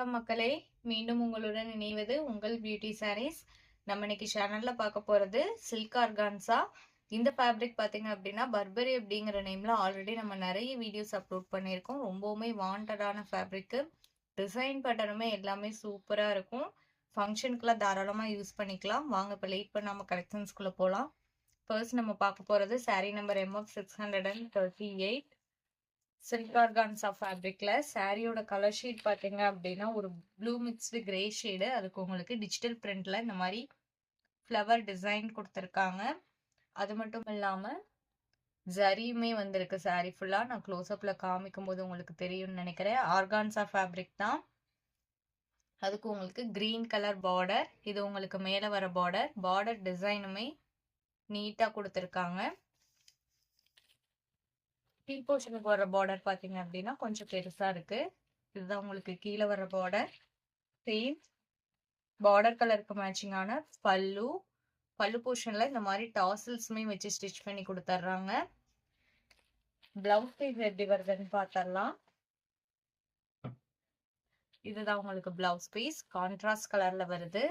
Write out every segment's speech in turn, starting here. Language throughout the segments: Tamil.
வணக்கம் மக்களே, மீண்டும் உங்களுடன் இணைவது உங்கள் பியூட்டி சாரீஸ். நம்ம இன்னைக்கு சேனல்ல பார்க்க போறது சில்க் ஆர்கான்சா. இந்த ஃபேப்ரிக் பாத்தீங்க அப்படின்னா பர்பரி அப்படிங்கிற நேம்ல ஆல்ரெடி நம்ம நிறைய வீடியோஸ் அப்லோட் பண்ணியிருக்கோம். ரொம்பவுமே வாண்டடான ஃபேப்ரிக். டிசைன் பேட்டர்னுமே எல்லாமே சூப்பரா இருக்கும். ஃபங்க்ஷனுக்குலாம் தாராளமா யூஸ் பண்ணிக்கலாம். வாங்க இப்போ லேட் பண்ணாம கலெக்ஷன்ஸ்குள்ள போலாம். ஃபர்ஸ்ட் நம்ம பார்க்க போறது sari number MF 638 silk organza ஃபேப்ரிக்ல. சாரியோட கலர் ஷீட் பாத்தீங்க அப்படின்னா ஒரு ப்ளூ மிக்ஸ்டு கிரே ஷேடு. அதுக்கு உங்களுக்கு டிஜிட்டல் பிரிண்ட்ல இந்த மாதிரி ஃப்ளவர் டிசைன் கொடுத்துருக்காங்க. அது மட்டும் இல்லாம ஜரியுமே வந்திருக்கு சாரி ஃபுல்லா. நான் க்ளோஸ்அப்ல காமிக்கும் போது உங்களுக்கு தெரியும்னு நினைக்கிறேன். ஆர்கான்சா ஃபேப்ரிக் தான். அதுக்கு உங்களுக்கு கிரீன் கலர் பார்டர். இது உங்களுக்கு மேல வர பார்டர். பார்டர் டிசைனுமே நீட்டா கொடுத்துருக்காங்க. கீழ் போர்ஷனுக்கு வர பார்டர் பாத்தீங்க அப்படின்னா கொஞ்சம் பெருசா இருக்கு. இதுதான் உங்களுக்கு கீழே வர பார்டர். சேம் பார்டர் கலருக்கு மேட்சிங்கான பல்லு. பல்லு போர்ஷன்ல இந்த மாதிரி டாசல்ஸுமே வச்சு ஸ்டிச் பண்ணி கொடுத்துட்றாங்க. பிளவுஸ் பீஸ் எப்படி வருதுன்னு பார்த்தரலாம். இதுதான் உங்களுக்கு பிளவுஸ் பீஸ். கான்ட்ராஸ்ட் கலர்ல வருது.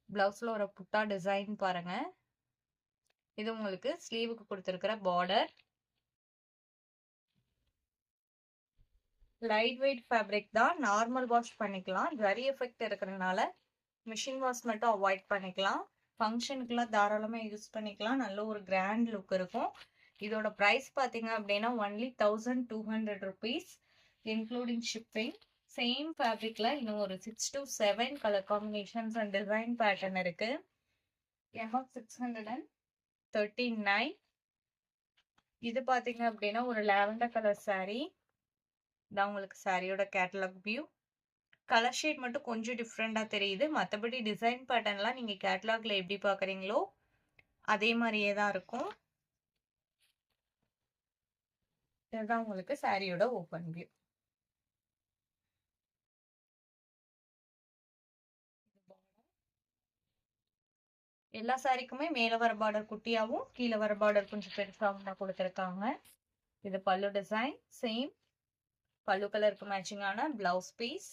பிளவுஸ்ல ஒரு புட்டா டிசைன் பாருங்க. இது உங்களுக்கு ஸ்லீவுக்கு கொடுத்துருக்கிற பார்டர். லைட் வெயிட் ஃபேப்ரிக் தான். நார்மல் வாஷ் பண்ணிக்கலாம். ஜரி எஃபெக்ட் இருக்கிறதுனால மிஷின் வாஷ் மட்டும் அவாய்ட் பண்ணிக்கலாம். ஃபங்க்ஷனுக்குலாம் தாராளமாக யூஸ் பண்ணிக்கலாம். நல்ல ஒரு கிராண்ட் லுக் இருக்கும். இதோட ப்ரைஸ் பார்த்தீங்க அப்படின்னா only 1200 rupees including shipping. Same ஃபேப்ரிக்ல இன்னும் ஒரு 6 to 7 colour combinations and design pattern இருக்கு. MF 639. இது பார்த்தீங்க அப்படின்னா ஒரு லாவெண்டர் கலர் சாரீ. இதான் உங்களுக்கு சாரியோட கேட்டலாக் வியூ. கலர் ஷேட் மட்டும் கொஞ்சம் டிஃப்ரெண்டா தெரியுது. மற்றபடி டிசைன் பேட்டர்ன்லாம் நீங்க கேட்டலாக்ல எப்படி பாக்குறீங்களோ அதே மாதிரியே தான் இருக்கும். இதுதான் உங்களுக்கு சாரியோட ஓப்பன் வியூ. எல்லா சாரிக்குமே மேல வர பார்டர் குட்டியாவும் கீழே வர பார்டர் கொஞ்சம் பெருசாவும் தான் கொடுத்துருக்காங்க. இது பல்லு டிசைன். சேம் பல்லு கலருக்கு மேட்சிங்கான blouse piece.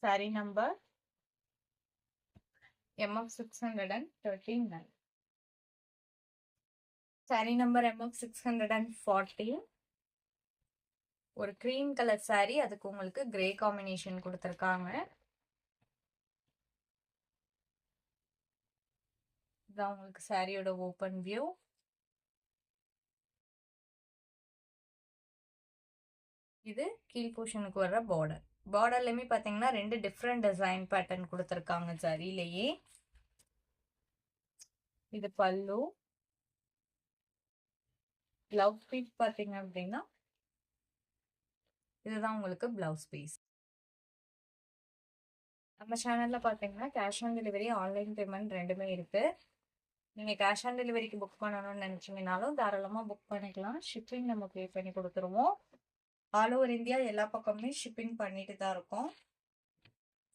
Sari number MF 639. Sari number MF 640. ஒரு கிரீம் கலர் சாரி. அதுக்கு உங்களுக்கு கிரே காம்பினேஷன் கொடுத்துருக்காங்க. இதான் உங்களுக்கு சாரியோட ஓப்பன் வியூ. இது கீழ் போர்ஷனுக்கு வர்ற பார்டர். பார்டர்லயுமே பாத்தீங்கன்னா ரெண்டு டிஃப்ரெண்ட் டிசைன் பேட்டர்ன் கொடுத்துருக்காங்க ஜரியிலேயே. இது பல்லு. பிளவுஸ் பீஸ் பாத்தீங்க அப்படின்னா இதுதான் உங்களுக்கு பிளவுஸ் பீஸ். நம்ம சேனல்ல பாத்தீங்கன்னா cash on delivery, online payment ரெண்டுமே இருக்கு. நீங்க கேஷ் ஆன் டெலிவரிக்கு புக் பண்ணணும்னு நினைச்சீங்கனாலும் தாராளமா புக் பண்ணிக்கலாம். ஷிப்பிங் நம்ம பே பண்ணி கொடுத்துருவோம். ஆல் ஓவர் இந்தியா எல்லா பக்கமுமே ஷிப்பிங் பண்ணிட்டு தான் இருக்கோம்.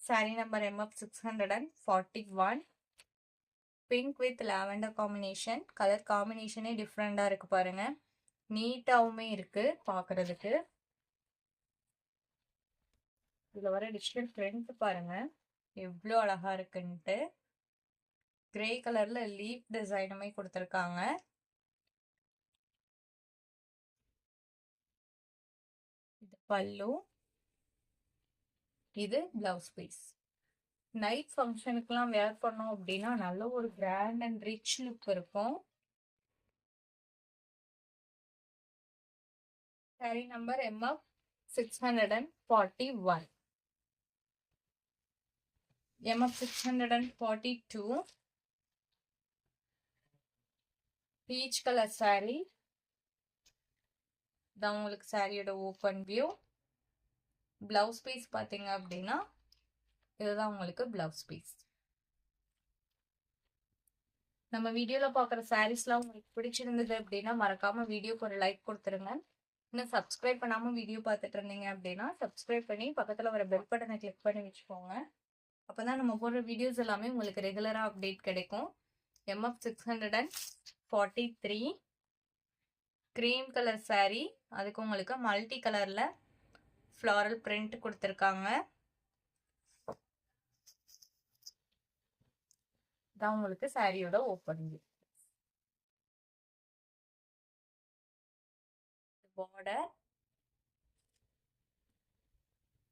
Sari number MF 641. Pink with lavender combination. Colour காம்பினேஷனே டிஃப்ரெண்டா இருக்கு பாருங்க. நீட்டாவுமே இருக்கு பாக்குறதுக்கு. இதுல வர டிஜிட்டல் பிரிண்ட் பாருங்க எவ்வளோ அழகா இருக்குன்ட்டு. கிரே கலர்ல லீஃப் டிசைனுமே கொடுத்துருக்காங்க. இது பல்லு. இது பிளவுஸ் பீஸ். நைட் ஃபங்க்ஷனுக்குலாம் வேர் பண்ணோம் அப்படின்னா நல்ல ஒரு கிராண்ட் அண்ட் ரிச் லுக் இருக்கும். Sorry number MF 641. MF 642. Peach colour sorry. இதான் உங்களுக்கு சாரியோட ஓப்பன் வியூ. பிளவுஸ் பீஸ் பாத்தீங்க அப்படின்னா இதுதான் உங்களுக்கு பிளவுஸ் பீஸ். நம்ம வீடியோல பாக்குற சாரீஸ்லாம் உங்களுக்கு பிடிச்சிருந்தது அப்படின்னா மறக்காம வீடியோக்கு ஒரு லைக் கொடுத்துருங்க. இன்னும் சப்ஸ்கிரைப் பண்ணாம வீடியோ பார்த்துட்டு இருந்தீங்க அப்படின்னா சப்ஸ்கிரைப் பண்ணி பக்கத்துல வர பெல் பட்டனை கிளிக் பண்ணி வச்சுக்கோங்க. அப்பதான் நம்ம போடுற வீடியோஸ் எல்லாமே உங்களுக்கு ரெகுலரா அப்டேட் கிடைக்கும். MF 643 cream colour saree. அதுக்கு உங்களுக்கு மல்டி கலர்ல ஃப்ளாரல் பிரிண்ட் கொடுத்துருக்காங்க. இதான் உங்களுக்கு சாரியோட ஓப்பனிங். பார்டர்,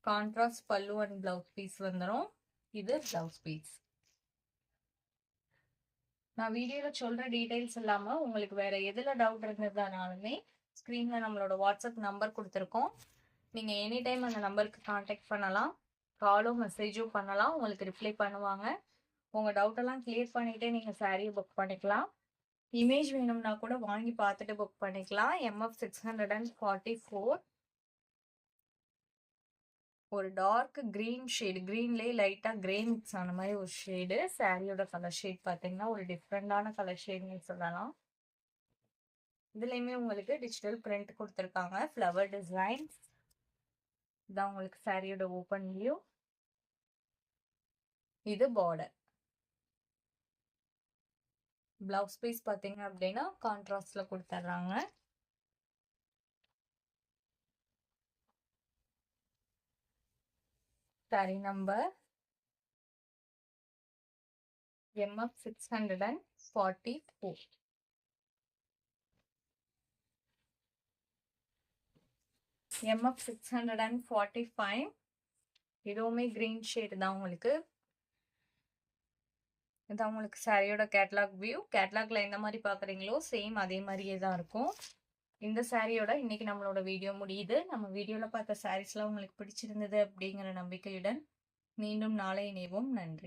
கான்ட்ராஸ்ட் பல்லு அண்ட் பிளவுஸ் பீஸ் வந்துடும். இது பிளவுஸ் பீஸ். நான் வீடியோல சொல்ற டீடைல்ஸ் இல்லாம உங்களுக்கு வேற எதுல டவுட் இருந்ததுனாலுமே ஸ்கிரீன்ல நம்மளோட வாட்ஸ்அப் நம்பர் கொடுத்துருக்கோம். நீங்க எனி டைம் அந்த நம்பருக்கு கான்டாக்ட் பண்ணலாம். காலும் மெசேஜும் பண்ணலாம். உங்களுக்கு ரிப்ளை பண்ணுவாங்க. உங்க டவுட் எல்லாம் கிளியர் பண்ணிட்டு நீங்க சாரியை புக் பண்ணிக்கலாம். இமேஜ் வேணும்னா கூட வாங்கி பார்த்துட்டு புக் பண்ணிக்கலாம். MF 644 ஒரு டார்க் கிரீன் ஷேடு, கிரீன்லேயே லைட்டா கிரே மிக்ஸ் ஆன மாதிரி ஒரு ஷேடு. சாரியோட கலர் ஷேட் பார்த்தீங்கன்னா ஒரு டிஃப்ரெண்டான கலர் ஷேட்னு சொல்லலாம். இதுலயுமே உங்களுக்கு டிஜிட்டல் பிரிண்ட் கொடுத்துருக்காங்க, ஃப்ளவர் டிசைன். இதான் உங்களுக்கு சாரியோட ஓப்பன் வியூ. இது பார்டர். பிளவுஸ் பீஸ் பார்த்தீங்க அப்படின்னா கான்ட்ராஸ்ட்ல கொடுத்துட்றாங்க. Sorry number MF 644. MF 645. இதுவுமே கிரீன் ஷேட் தான் உங்களுக்கு. இதான் உங்களுக்கு சாரியோட கேட்லாக் வியூ. கேட்லாக்ல எந்த மாதிரி பாக்குறீங்களோ சேம் அதே மாதிரியே தான் இருக்கும். இந்த சாரியோட இன்னைக்கு நம்மளோட வீடியோ முடியுது. நம்ம வீடியோல பார்த்த சாரீஸ்லாம் உங்களுக்கு பிடிச்சிருந்தது அப்படிங்கிற நம்பிக்கையுடன் மீண்டும் நாளை இணைவோம். நன்றி.